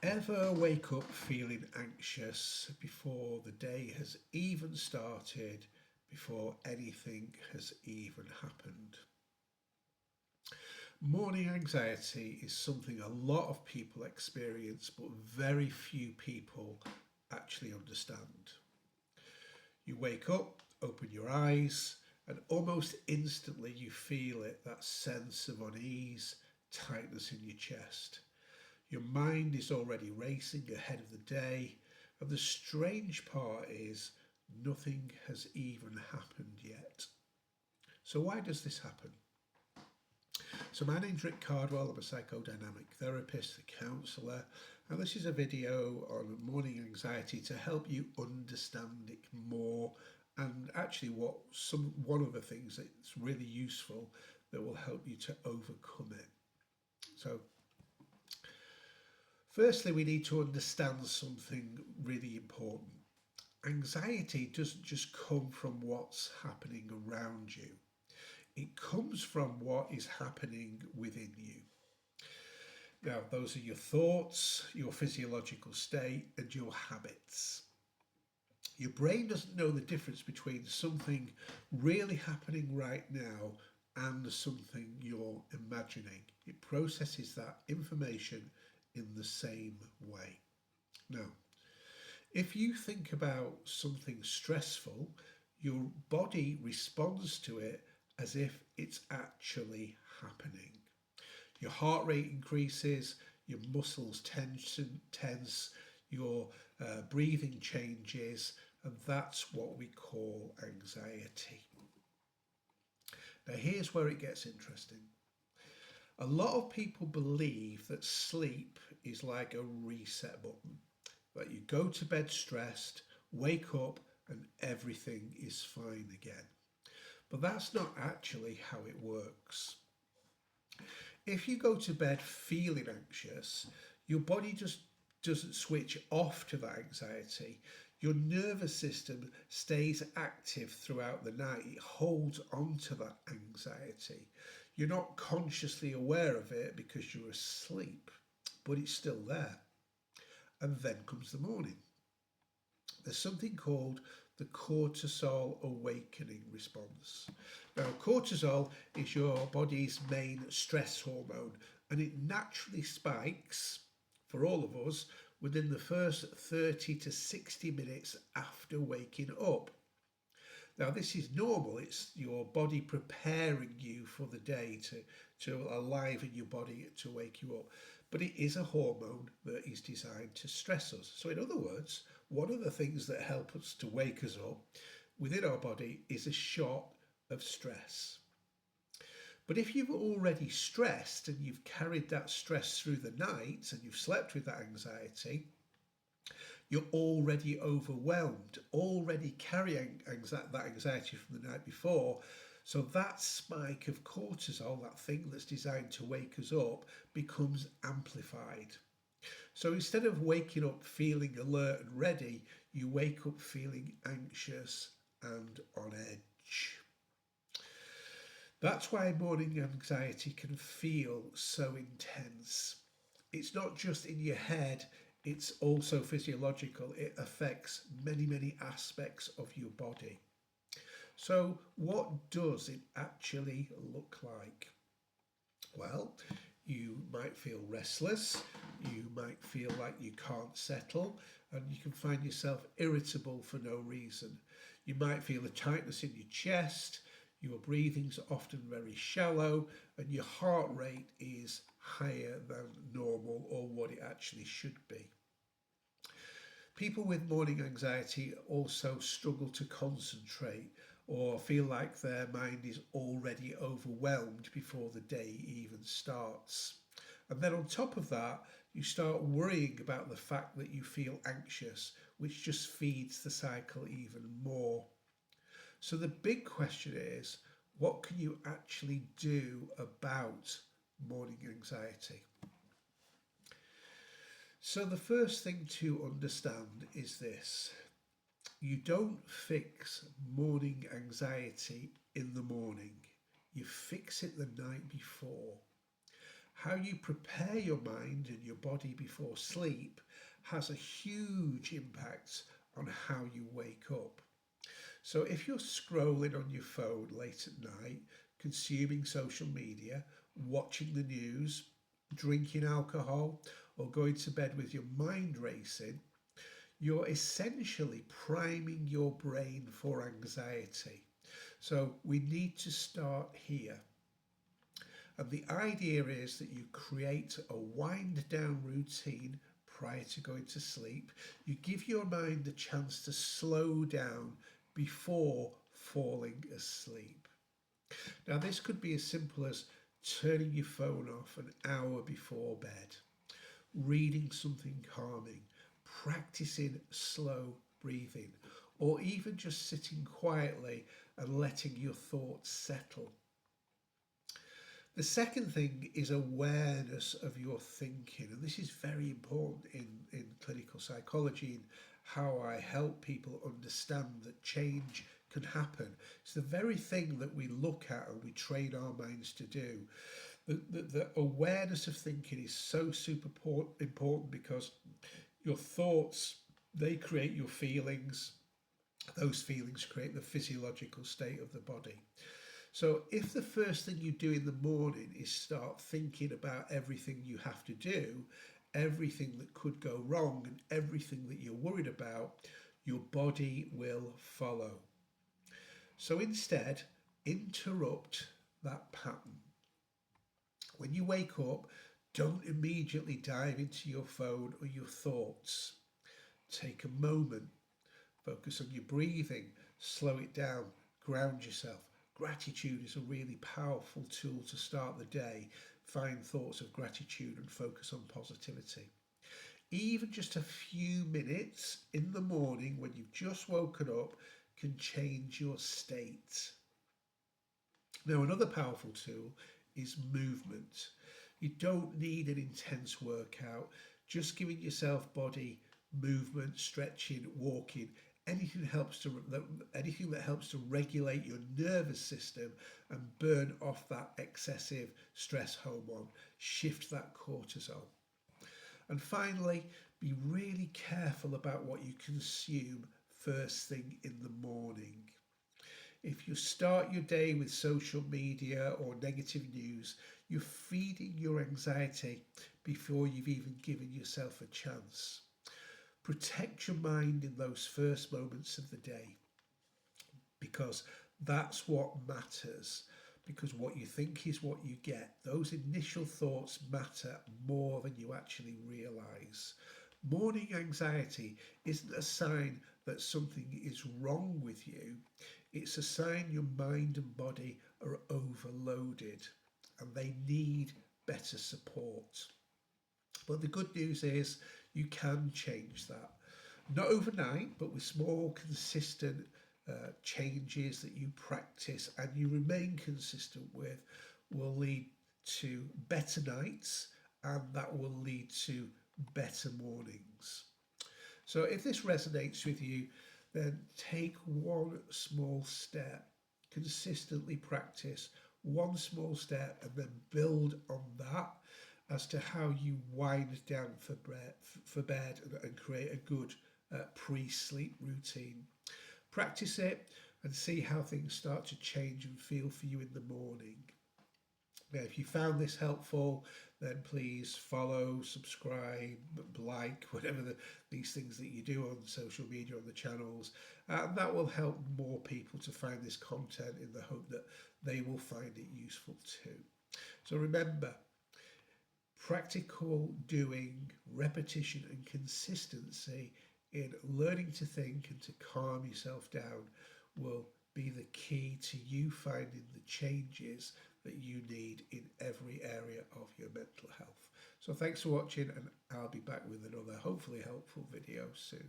Ever wake up feeling anxious before the day has even started, before anything has even happened? Morning anxiety is something a lot of people experience, but very few people actually understand. You wake up, open your eyes, and almost instantly you feel it, that sense of unease, tightness in your chest. Your mind is already racing ahead of the day, and the strange part is nothing has even happened yet. So, why does this happen? So, my name's Cardwell. I'm a psychodynamic therapist, a counsellor, and this is a video on morning anxiety to help you understand it more, and actually one of the things that's really useful that will help you to overcome it. So, firstly, we need to understand something really important. Anxiety doesn't just come from what's happening around you. It comes from what is happening within you. Now, those are your thoughts, your physiological state, and your habits. Your brain doesn't know the difference between something really happening right now and something you're imagining. It processes that information in the same way. Now, if you think about something stressful, your body responds to it as if it's actually happening. Your heart rate increases, your muscles tense, your breathing changes, and that's what we call anxiety. Now, here's where it gets interesting. A lot of people believe that sleep is like a reset button, that you go to bed stressed, wake up, and everything is fine again. But that's not actually how it works. If you go to bed feeling anxious, your body just doesn't switch off to that anxiety. Your nervous system stays active throughout the night. It holds on to that anxiety. You're not consciously aware of it because you're asleep, but it's still there. And then comes the morning. There's something called the cortisol awakening response. Now, cortisol is your body's main stress hormone, and it naturally spikes for all of us within the first 30 to 60 minutes after waking up. Now, this is normal. It's your body preparing you for the day to aliven your body to wake you up. But it is a hormone that is designed to stress us. So, in other words, one of the things that help us to wake us up within our body is a shot of stress. But if you've already stressed and you've carried that stress through the night and you've slept with that anxiety, you're already overwhelmed, already carrying that anxiety from the night before. So that spike of cortisol, that thing that's designed to wake us up, becomes amplified. So instead of waking up feeling alert and ready, you wake up feeling anxious and on edge. That's why morning anxiety can feel so intense. It's not just in your head, it's also physiological. It affects many, many aspects of your body. So, what does it actually look like? Well, you might feel restless, you might feel like you can't settle, and you can find yourself irritable for no reason. You might feel a tightness in your chest, your breathing's often very shallow, and your heart rate is higher than normal or what it actually should be. People with morning anxiety also struggle to concentrate or feel like their mind is already overwhelmed before the day even starts. And then on top of that, you start worrying about the fact that you feel anxious, which just feeds the cycle even more. So the big question is, what can you actually do about morning anxiety? So the first thing to understand is this. You don't fix morning anxiety in the morning. You fix it the night before. how you prepare your mind and your body before sleep has a huge impact on how you wake up. So if you're scrolling on your phone late at night, consuming social media, watching the news, drinking alcohol, or going to bed with your mind racing, you're essentially priming your brain for anxiety. So we need to start here. And the idea is that you create a wind down routine prior to going to sleep. You give your mind a chance to slow down before falling asleep. Now, this could be as simple as turning your phone off an hour before bed, reading something calming, practicing slow breathing, or even just sitting quietly and letting your thoughts settle. The second thing is awareness of your thinking, and this is very important in clinical psychology and how I help people understand that change can happen. It's the very thing that we look at and we train our minds to do. The awareness of thinking is so super important because your thoughts, they create your feelings. Those feelings create the physiological state of the body. So if the first thing you do in the morning is start thinking about everything you have to do, everything that could go wrong and everything that you're worried about, your body will follow. So instead, interrupt that pattern. When you wake up, don't immediately dive into your phone or your thoughts. Take a moment, focus on your breathing, slow it down, ground yourself. Gratitude is a really powerful tool to start the day. Find thoughts of gratitude and focus on positivity. Even just a few minutes in the morning when you've just woken up can change your state. Now, another powerful tool is movement. You don't need an intense workout. Just giving yourself body movement, stretching, walking, anything that helps to regulate your nervous system and burn off that excessive stress hormone, shift that cortisol. And finally, be really careful about what you consume first thing in the morning. If you start your day with social media or negative news, you're feeding your anxiety before you've even given yourself a chance. Protect your mind in those first moments of the day because that's what matters. Because what you think is what you get. Those initial thoughts matter more than you actually realise. Morning anxiety isn't a sign that something is wrong with you. It's a sign your mind and body are overloaded and they need better support. But the good news is you can change that. Not overnight, but with small, consistent changes that you practice and you remain consistent with will lead to better nights and that will lead to better mornings. So if this resonates with you, then take one small step, consistently practice one small step and then build on that as to how you wind down for bed and create a good pre-sleep routine. Practice it and see how things start to change and feel for you in the morning. Now, if you found this helpful, then please follow, subscribe, like, whatever these things that you do on social media, on the channels. And that will help more people to find this content in the hope that they will find it useful too. So remember, practical doing, repetition and consistency in learning to think and to calm yourself down will be the key to you finding the changes that you need in every area of your mental health. So thanks for watching and I'll be back with another hopefully helpful video soon.